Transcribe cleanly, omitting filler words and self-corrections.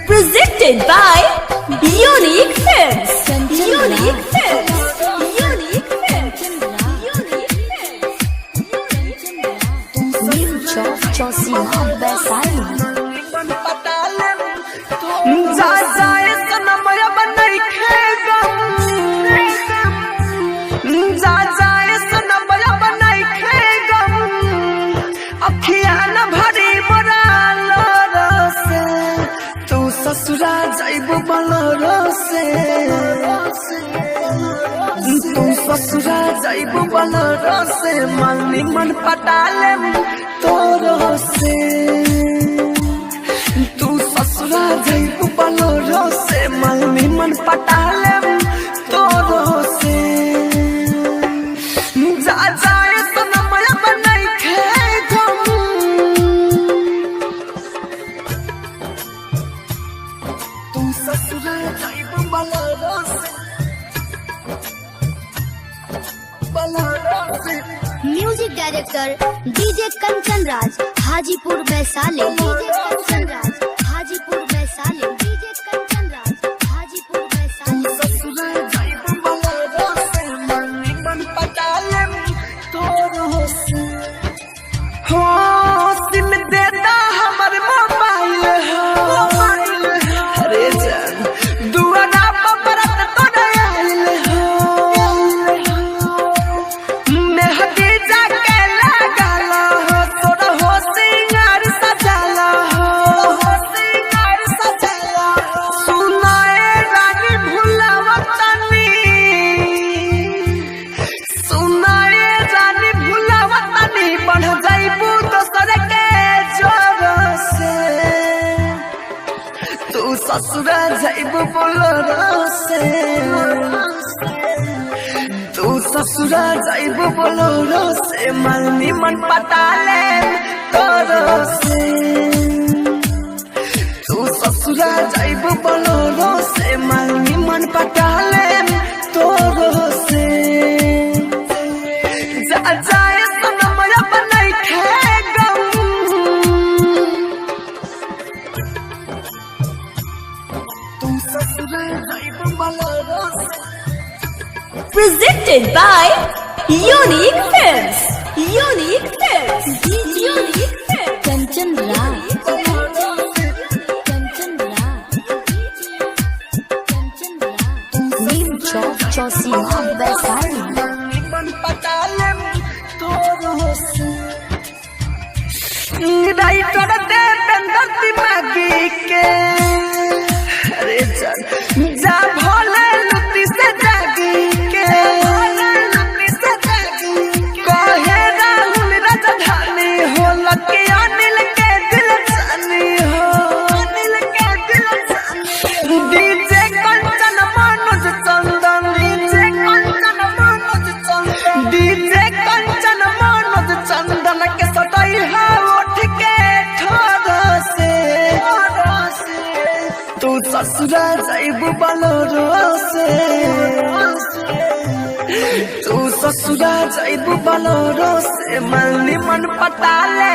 Presented by Unique Films. Unique Films. Unique Films. Unique Films. New Job Josima Besai. ससुरा जाइबो Bolero से तू ससुरा जाइबो बलरो से मांगनी मन पटाले तोरो से तू ससुरा जाइबो बलरो से मांगनी मन पटाले तोरो से जा जाए सनमया बनाई खे ससुरा जाइबो बलरो से music director DJ Kanchan Raj Hajipur Vaishali. DJ Kanchan Raj Hajipur Vaishali. DJ Kanchan Raj Hajipur Vaishali. ससुरा जाइबो बलरो से मन पटाले तोरो से हो सिम देता हमर मोबाइल हो अरे जान दुआरा पर बरत तोरे आइल हो मेहदी जाके लागल हो तोरा हो सिंगार सजाला हो सिंगार सजाला सुनाए रानी भुलावा तनी सुनाए रानी भुलावा तनी बढ़ जाइबू दोसर के जोर से तू ससुरा जाइबो बलरो से तू ससुरा जाइबो बलरो से मांगनी मन पटाले तोरो से तू ससुरा जाइबो बलरो से मांगनी मन पटाले तोरो से जा जाए सनमया बनाई खे गम तू ससुरा जाइबो बलरो से Presented by Unique Films. Unique Films. Unique Films. Kanchan Raj Kanchan Raj Kanchan Raj new job जॉसिमा वैशाली। मन पटाले तोरो से राइटर देवेंद्र दिमागी के अरे जान जा भोले लुटी से जागी के कहे राहुल राजधानी हो लके अनिल के दिल जानी हो अनिल के दिल जानी डीजे कंचन मनोज चंदन डीजे कंचन मनोज चंदन डीजे कंचन मनोज चंदन के सटाई है उठ के ठोर से तू ससुरा जाइबो बलरो से तू ससुरा जाइबो बलरो से मांगनी मन पटाले